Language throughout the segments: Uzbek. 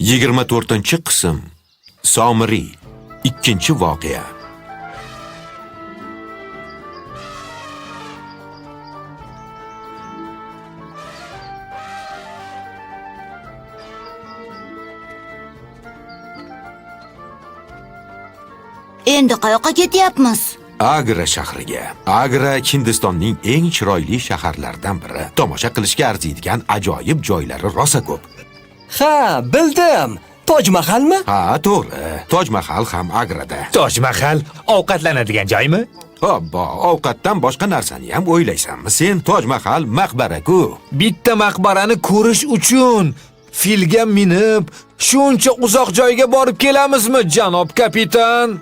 24-qism. Somiriy. 2-voqea. Endi qayoqqa ketyapmiz? Agra shahriga. Agra Hindistonning eng chiroyli shaharlaridan biri. Tomosha qilishga arziydigan ajoyib joylari rosa ko'p. Ha, bildim. Toj Mahalmi? Ha, to'g'ri. Toj Mahal ham Agrada. Toj Mahal ovqatlanadigan joymi? Obbo, ovqatdan boshqa narsani ham o'ylaysanmi? Sen Toj Mahal maqbara-ku. Bitta maqbarani ko'rish uchun filga minib, shuncha uzoq joyga borib kelamizmi, janob kapitan?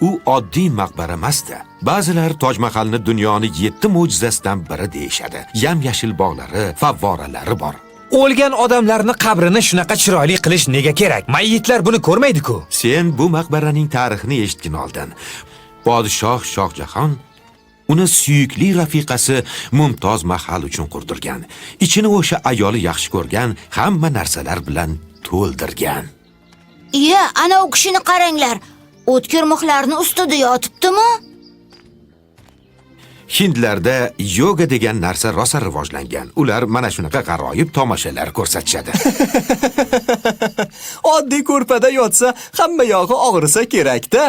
U oddiy maqbara emasdi. Ba'zilar Toj Mahalni dunyoning 7 mo'jizasidan biri deyshadi. Yam-yashil bog'lari, favvoralari bor. O'lgan odamlarni qabrini shunaqa chiroyli qilish nega kerak? Mayyitlar buni ko'rmaydi-ku. Sen bu maqbaraning tarixini eshitgin oldin. Podshoh Shohjahon uni suyukli rafiqasi Mumtoz Mahal uchun qurdirgan. Ichini o'sha ayoli yaxshi ko'rgan hamma narsalar bilan to'ldirgan. Iya, ana u kishini qaranglar. O'tkir mixlarni ustida yotibdimi? Hindlarda yoga degan narsa rosa rivojlangan. Ular mana shunaqa g'aroyib tomoshalar ko'rsatishadi. Oddiy ko'rpada yotsa, hamma yog'i og'risa kerak-da.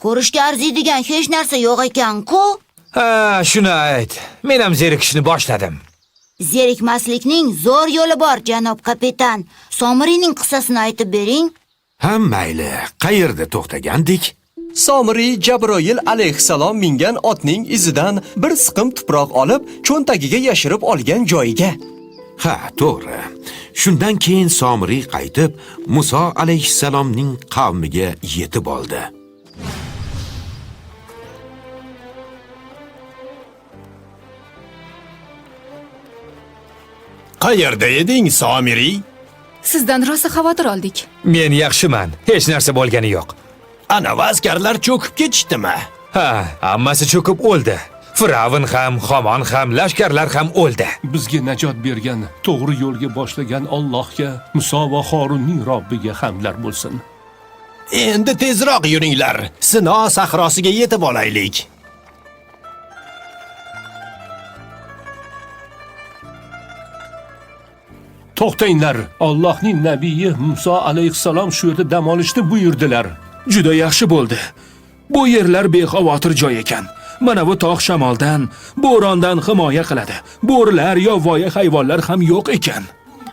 Ko'rishga arziydigan hech narsa yo'q ekan-ku. Ha, shuni ayt. Men ham zerikishni boshladim. Zerikmaslikning zo'r yo'li bor, janob kapitan. Somiriyning qissasini aytib bering. Ha, mayli. Qayerda to'xtagandik? Somiriy Jabroil alayhissalom mingan otning izidan bir siqim tuproq olib, cho'ntagiga yashirib olgan joyiga. Ha, to'g'ri. Shundan keyin Somiriy qaytib, Muso alayhissalomning qavmiga yetib oldi. Qayerda eding, Somiriy? Sizdan rosa xavotir oldik. Men yaxshiman. Hech narsa bo'lgani yo'q. Ana askarlar cho'kib ketishdimi? Ha, hammasi cho'kib o'ldi. Firavn ham, Xomon ham, lashkarlar ham o'ldi. Bizga najot bergan, to'g'ri yo'lga boshlagan Allohga, Muso va Horunning Robbiga hamdlar bo'lsin. Endi tezroq yuringlar. Sino sahrosiga yetib olaylik. To'xtanglar. Allohning nabiyi Muso alayhissalom shu yerda dam olishni buyurdilar. Juda yaxshi bo'ldi. Bu yerlar bexavotir joy ekan. Mana bu tog' shamoldan, bo'rondan himoya qiladi. Bo'rilar, yovvoyi hayvonlar ham yo'q ekan.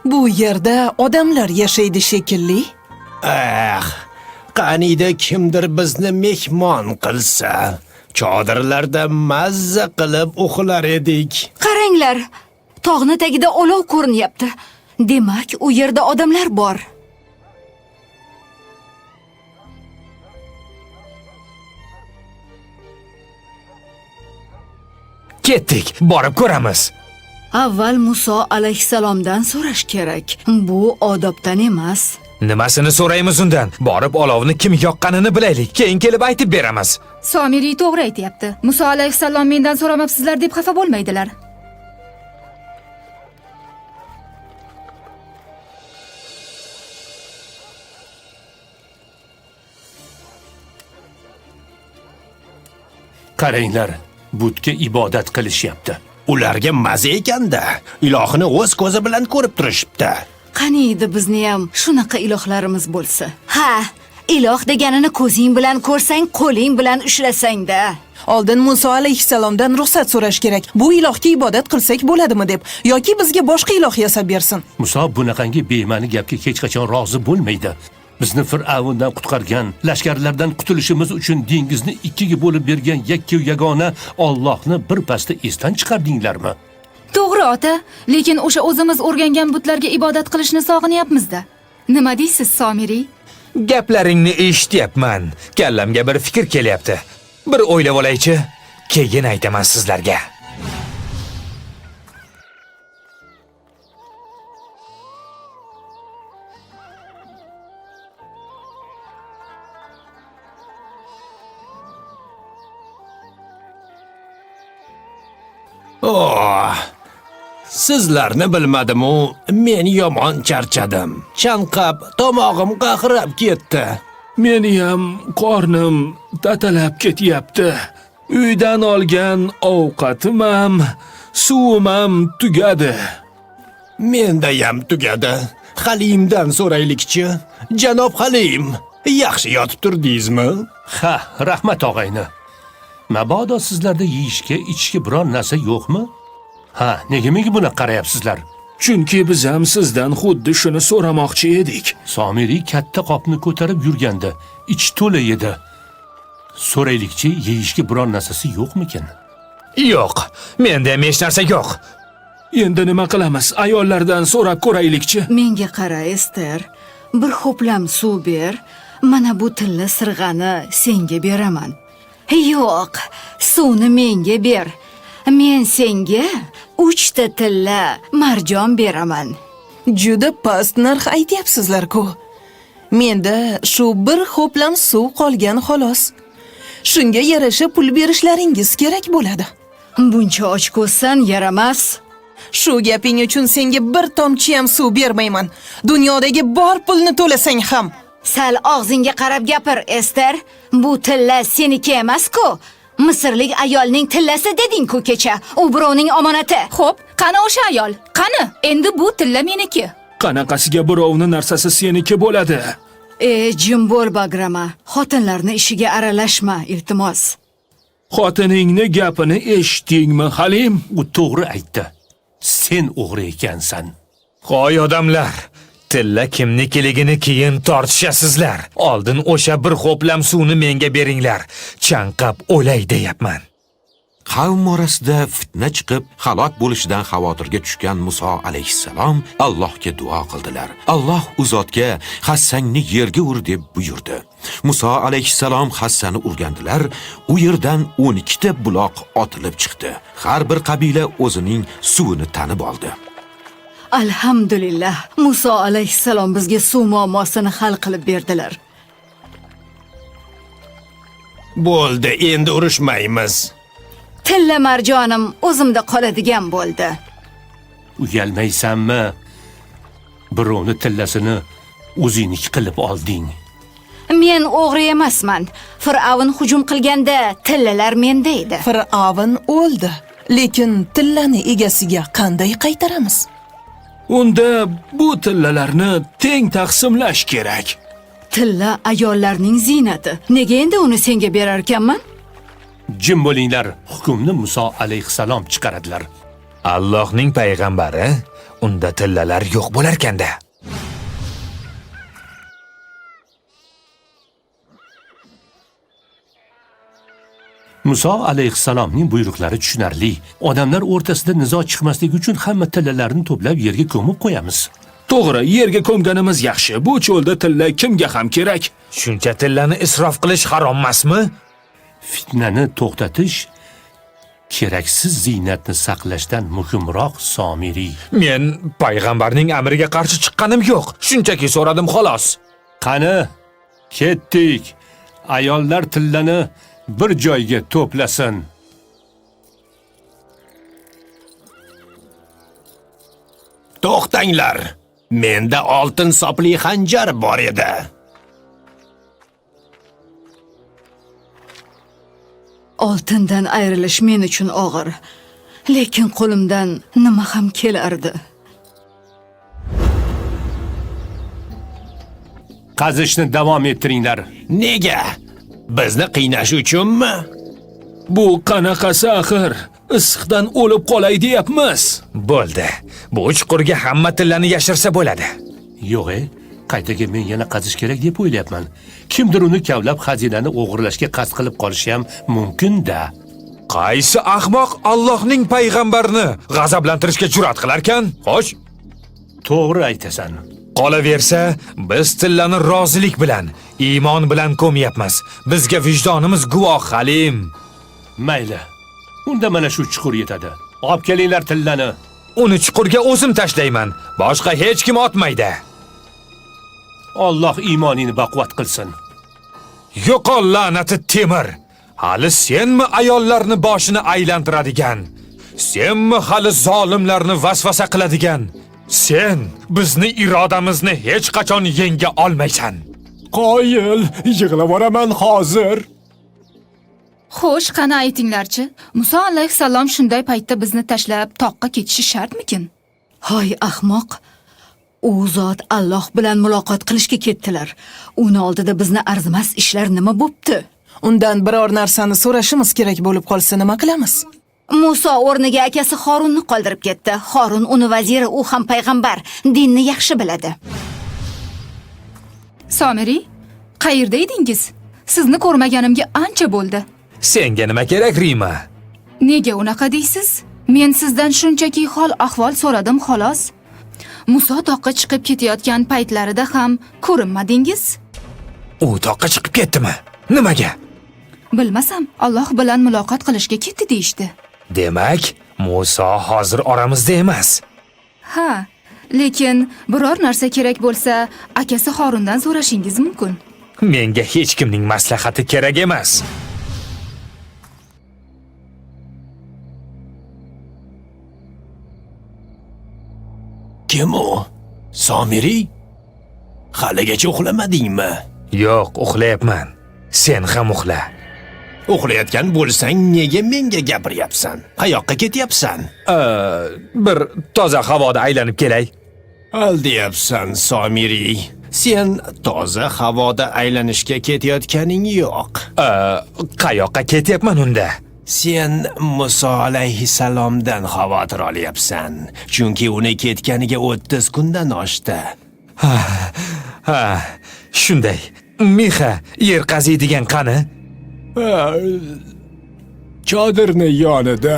Bu yerda odamlar yashaydi shekilli. Qaniyda kimdir bizni mehmon qilsa, chodirlarda mazza qilib uxlar edik. Qaranglar, tog'ning tagida olov ko'rinyapti. Demak, u yerda odamlar bor. Ketdik, borib ko'ramiz. Avval Muso alayhissalomdan so'rash kerak. Bu odobdan emas. Nimasini so'raymiz undan? Borib olovni kim yoqqanini bilaylik. Keyin kelib aytib beramiz. Somiriy to'g'ri aytayapti. Muso alayhissalom mendan so'ramabsizlar deb xafa bo'lmaydilar. Qaranglar, butga ibodat qilishyapti. Ularga maza ekanda, ilohini o'z ko'zi bilan ko'rib turishibdi. Qaniydi bizni ham shunaqa ilohlarimiz bo'lsa. Ha, iloh deganini ko'zing bilan ko'rsang, qo'ling bilan ushlasang-da. Oldin Muso alayhissalomdan ruxsat so'rash kerak. Bu ilohga ibodat qilsak bo'ladimi deb, yoki bizga boshqa iloh yasab bersin. Muso bunaqangi bema'ni gapga hech qachon rozi bo'lmaydi. Bizni Fir'avndan qutqargan, lashkarlardan qutulishimiz uchun dengizni ikkiga bo'lib bergan yakka yagona Allohni bir pasda esdan chiqardinglarmi? To'g'ri ota, lekin o'sha o'zimiz o'rgangan butlarga ibodat qilishni sog'inyapmiz-da. Nima deysiz, Somiriy? Gaplaringni eshityapman. Kallamga bir fikr kelyapti. Bir o'ylab olaychi, keyin aytaman sizlarga. Sizlarni bilmadim-u, men yomon charchadim. Chanqab, tomog'im qaqrab ketdi. Meni ham qornim tatalab ketyapti. Uydan olgan ovqatim ham, suvim ham tugadi. Menda ham tugadi. Halimdan so'raylikchi. Janob Halim, yaxshi yotib turdingizmi? Ha, rahmat og'ayni. Mabodo sizlarda yeyishga, ichishga biror narsa yo'qmi? Ha, nega menga buni qarayapsizlar? Chunki biz ham sizdan xuddi shuni so'ramoqchi edik. Somiriy katta qopni ko'tarib yurgandi, ichi to'la edi. So'raylikchi, yeyishga biror narsasi yo'qmikin? Yo'q, menda ham hech narsa yo'q. Endi nima qilamiz? Ayollardan so'rab ko'raylikchi. Menga qara, Ester. Bir xo'plam suv ber. Mana bu tilla sirg'ani senga beraman. Yo'q, suvni menga ber. Men senga 3 ta tilla marjon beraman. Juda past narx aytyapsizlar-ku. Menda shu bir xo'plam suv qolgan xolos. Shunga yarasha pul berishlaringiz kerak bo'ladi. Buncha ochko'zsan, yaramas. Shu gaping uchun senga bir tomchi ham suv bermayman. Dunyodagi bor pulni to'lasang ham. Sal og'zingga qarab gapir, Ester. Bu tilla seniki emas-ku. Misrlik ayolning tillasi deding-ku kecha. U birovning omonati. Xo'p, qani o'sha ayol? Qani? Endi bu tilla meniki. Qanaqasiga birovning narsasi seniki bo'ladi? Jim bo'l, Bagrama. Xotinlarni ishiga aralashma, iltimos. Xotiningni gapini eshitdingmi, Halim? U to'g'ri aytdi. Sen o'g'ri ekansan. Qo'y odamlar, tilla kimnikiligini keyin tortishasizlar. Oldin o'sha bir xo'plam suvni menga beringlar. Chanqab o'lay deyapman. Qavm orasida fitna chiqib, halok bo'lishidan xavotirga tushgan Muso alayhissalom Allohga duo qildilar. Alloh u zotga hassangni yerga ur deb buyurdi. Muso alayhissalom hassani urgandilar. U yerdan 12 ta buloq otilib chiqdi. Har bir qabila o'zining suvini tanib oldi. Alhamdulillah. Muso alayhissalom bizga suv muammosini hal qilib berdilar. Bo'ldi, endi urushmaymiz. Tilla marjonim o'zimda qoladigan bo'ldi. Uyalmaysanmi? Birovni tillasini o'zingniki qilib olding. Men o'g'ri emasman. Fir'avn hujum qilganda tillalar menda edi. Fir'avn o'ldi, lekin tillani egasiga qanday qaytaramiz? Unda bu tillalarni teng taqsimlash kerak. Tilla ayollarning ziynati. Nega endi uni senga berar ekanman? Jim bo'linglar, hukmni Muso alayhissalom chiqaradilar. Allohning payg'ambari, unda tillalar yo'q bo'lar ekanda. Muso alayhissalomning buyruqlari tushunarli. Odamlar o'rtasida nizo chiqmasligi uchun hamma tillalarni to'plab yerga ko'mib qo'yamiz. To'g'ri, yerga ko'mganimiz yaxshi. Bu cho'lda tilla kimga ham kerak? Shuncha tillani isrof qilish harom emasmi? Fitnani to'xtatish keraksiz ziynatni saqlashdan muhimroq, Somiriy. Men payg'ambarning amriga qarshi chiqqanim yo'q. Shunchaki so'radim xolos. Qani, ketdik. Ayollar tillani bir joyga to'plasin. To'xtanglar. Menda oltin sopli xanjar bor edi. Oltindan ayrilish men uchun og'ir. Lekin qo'limdan nima ham kelardi. Qazishni davom ettiringlar. Nega? Bizni qiynash uchunmi? Bu qanaqasi axir? Issiqdan o'lib qolay deyapmiz. Bo'ldi. Bu chuqurga hamma tillani yashirsa bo'ladi. Yo'q, qaytaga men yana qazish kerak deb o'ylayapman. Kimdir uni kavlab xazinani o'g'irlashga qasd qilib qolishi ham mumkin-da. Qaysi ahmoq Allohning payg'ambarini g'azablantirishga jur'at qilar ekan? Xo'sh, To'g'ri aytasan. qolaversa, biz tillani rozilik bilan, iymon bilan ko'myapmiz. Bizga vijdonimiz guvoh, Halim. Mayli. Unda mana shu chuqur yetadi. Olib kelinglar tillani. Uni chuqurga o'zim tashlayman. Boshqa hech kim otmaydi. Alloh iymoningni baquvvat qilsin. Yo'qol la'nati temir. Hali senmi ayollarni boshini aylantiradigan? Senmi hali zolimlarni vasvasa qiladigan? Sen bizni irodamizni hech qachon yenga olmaysan. Qoyil, yig'lavoraman hozir. Xo'sh, qani aytinglarchi, Muso alayhissalom shunday paytda bizni tashlab toqqa ketishi shartmikin? Hoy ahmoq, u zot Alloh bilan muloqot qilishga ketdilar. Uni oldida bizni arzimas ishlar nima bo'pti? Undan biror narsani so'rashimiz kerak bo'lib qolsa nima qilamiz? Muso o'rniga akasi Xorunni qoldirib ketdi. Xorun uni vaziri, u ham payg'ambar, dinni yaxshi biladi. Somiri, qayerda edingiz? Sizni ko'rmaganimga ancha bo'ldi. Senga nima kerak, Rima? Nega unaqa deysiz? Men sizdan shunchaki hol ahvol so'radim xolos. Muso toqqa chiqib ketayotgan paytlarida ham ko'rinmadingiz? U toqqa chiqib ketdimi? Nimaga? Bilmasam, Alloh bilan muloqot qilishga ketdi deyishdi. Demak, Muso hozir oramizda emas. Ha, lekin biror narsa kerak bo'lsa, akasi Xorundan so'rashingiz mumkin. Menga hech kimning maslahati kerak emas. Kim u? Somiri? Haligacha uxlamadingmi? Yo'q, uxlayapman. Sen ham uxla. Uxlayotgan bo'lsang, nega menga gapiryapsan? Qayoqqa ketyapsan? Bir toza havoda aylanib kelay. Aldayapsan, Somiri. Sen toza havoda aylanishga ketayotganing yo'q. Qayoqqa ketyapman unda? Sen Muso alayhissalomdan xavotir olyapsan, chunki uni ketganiga 30 kundan oshdi. Ha, shunday. Mixa, yer qaziydigan qani? Chodirni yonida.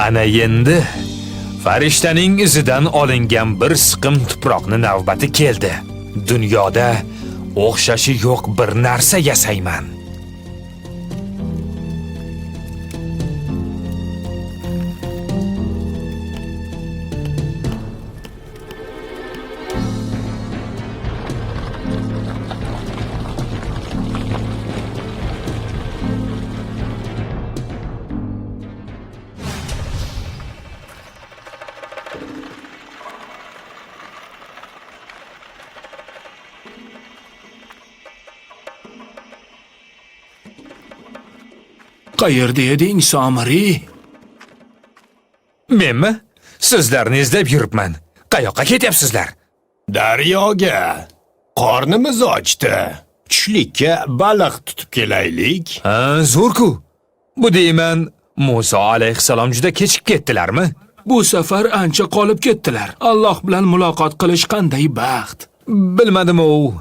Ana endi farishtaning izidan olingan bir siqim tuproqni navbati keldi. Dunyoda o'xshashi yo'q bir narsa yasayman. Qayerda eding, Somiri? Menmi? Sizlarni izlab yuribman. Qayoqqa ketyapsizlar? Daryoga. Qornimiz ochdi. Tushlikka baliq tutib kelaylik. Zo'r-ku. Bu deyman, Muso alayhissalom juda kechib ketdilarmi? Bu safar ancha qolib ketdilar. Alloh bilan muloqot qilish qanday baxt. Bilmadim u.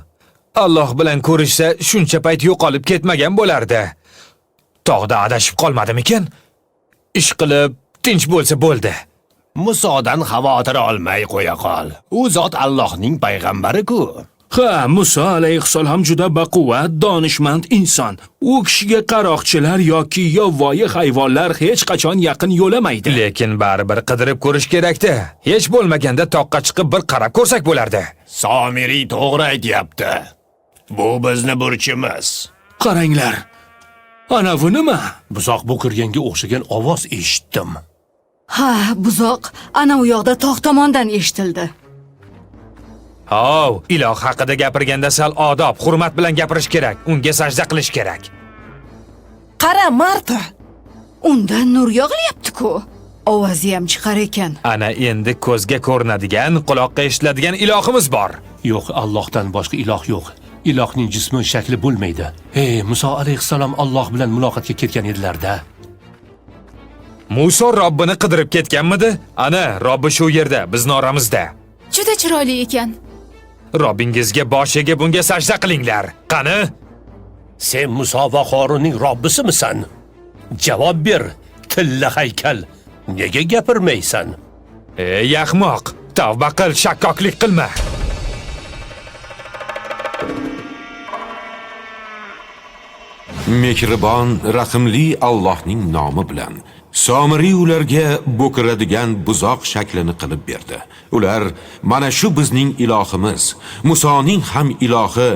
Alloh bilan ko'rishsa, shuncha payt yo'qolib ketmagan bo'lardi. Tog'da adashib qolmadimikan? Ish qilib, tinch bo'lsa bo'ldi. Musodan xavotir olmay qo'ya qol. U zot Allohning payg'ambari-ku. Ha, Muso alayhissalom juda baquvvat, donishmand inson. U kishiga qaroqchilar yoki yovvoyi hayvonlar hech qachon yaqin yo'lamaydi. Lekin baribir qidirib ko'rish kerak-da. Hech bo'lmaganda toqqa chiqib bir qarab ko'rsak bo'lardi. Somiri to'g'ri aytayapti. Bu bizni burchimiz. Qaranglar. Ana bu nima? Buzoq bo'kirganga o'xshagan ovoz eshitdim. Ha, buzoq ana u yoqda tog' tomondan eshitildi. Hov, iloh haqida gapirganda sal odob, hurmat bilan gapirish kerak. Unga sajda qilish kerak. Qara, Marta. Undan nur yog'ilyapti-ku. Ovozi ham chiqar ekan. Ana endi ko'zga ko'rinadigan, quloqqa eshitiladigan ilohimiz bor. Yo'q, Allohdan boshqa iloh yo'q. ilohning jismi shakli bo'lmaydi. Ey, Muso alayhissalom Alloh bilan muloqotga ketgan edilar-da. Muso Robbini qidirib ketganmidi? Ana, Robbi shu yerda, bizning oramizda. Juda chiroyli ekan. Robbingizga boshiga bunga sajda qilinglar. Qani? Sen Muso va Horunning Robbisimisan? Javob ber, tilla haykal. Nega gapirmaysan? Ey ahmoq, tavba qil, shakkoklik qilma. Mehribon, rahimli Allohning nomi bilan Somiri ularga bo'kiradigan buzoq shaklini qilib berdi. Ular mana shu bizning ilohimiz, Musoning ham ilohi,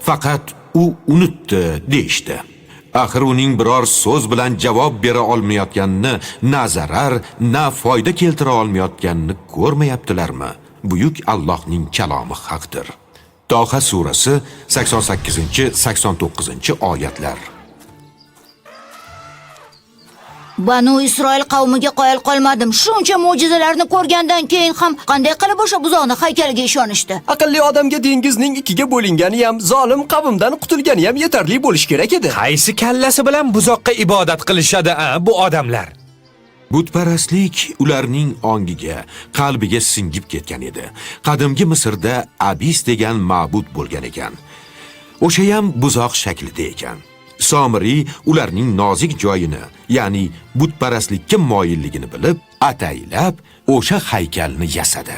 faqat u unutdi deyshti. Axir uning biror so'z bilan javob bera olmayotganini, na zarar, na foyda keltira olmayotganini ko'rmayaptilarmi? Buyuk Allohning kalomi haqdir. Toha surasi 88-89-oyatlar. Banu Isroil qavmiga qoyil qolmadim. Shuncha mo'jizalarni ko'rgandan keyin ham qanday qilib o'sha buzoqni haykaliga ishonishdi? Aqlli odamga dengizning ikkiga bo'lingani ham, zolim qavmdan qutulgani ham yetarli bo'lish kerak edi. Qaysi kallasi bilan buzoqqa ibodat qilishadi, bu odamlar? Butparastlik ularning ongiga, qalbiga singib ketgan edi. Qadimgi Misrda Abis degan ma'bud bo'lgan ekan. O'sha ham buzoq shaklida ekan. Somiri ularning nozik joyini, ya'ni butparastlikka moyilligini bilib, ataylab o'sha haykalni yasadi.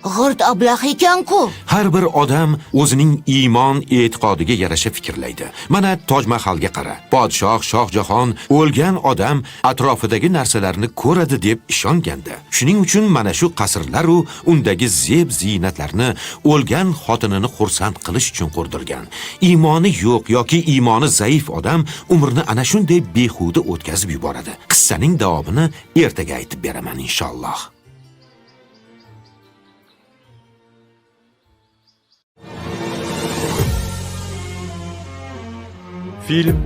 G'irt ablah ekan-ku. Har bir odam o'zining iymon e'tiqodiga yarasha fikrlaydi. Mana Toj Mahalga qara. Podshoh Shohjahon o'lgan odam atrofidagi narsalarni ko'radi deb ishonganda. Shuning uchun mana shu qasrlar u undagi zeb-ziynatlarni o'lgan xotinini xursand qilish uchun qurdirgan. Iymoni yo'q yoki iymoni zaif odam umrini ana shunday behuda o'tkazib yuboradi. Qissaning davomini ertaga aytib beraman inshaalloh. Film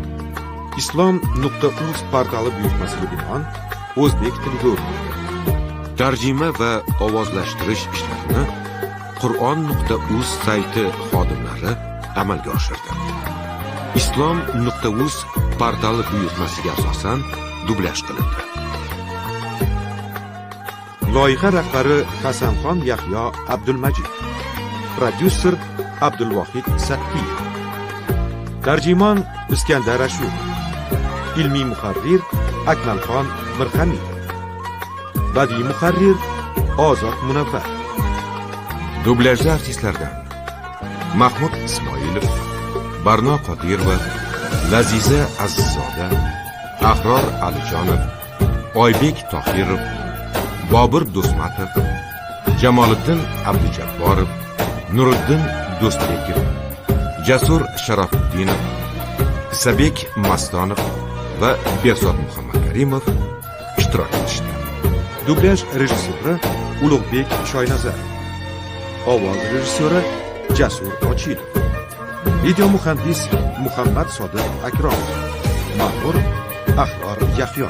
islom.uz portali buyurtmasiga binoan o'zbek tiliga o'rnatildi. Tarjima va ovozlashtirish ishlarini Qur'on.uz sayti xodimlari amalga oshirdi. Islom.uz portali buyurtmasiga asosan dublyaj qilindi. Loyiha rahbari Hasanxon Yahyo Abdulmajid, prodyuser Abdulvohid Sattiyev, tarjimon Iskandar Ashur, ilmiy muharrir Akmalxon Mirhamid, badiiy muharrir Ozod Munavvar. Dublyajda artistlardan Mahmud Ismoilov, Barno Qodirova, Laziza Azizzoda, Ahror Alijonov, Oybek Tohirov, Bobur Do'stmatov, Jamoliddin Abdujabborov, Nuriddin Do'stbekov, Jasur Sharofiddinov, Sabek Mastonov va Behzod Muhammadkarimov ishtirok etishdi. Dublyaj rejissyori Ulug'bek Shoynazar, ovoz rejissyori Jasur Ochilov, video muhandis Muhammad Sodiq Akrom, ma'mur Ahlor Yahyo.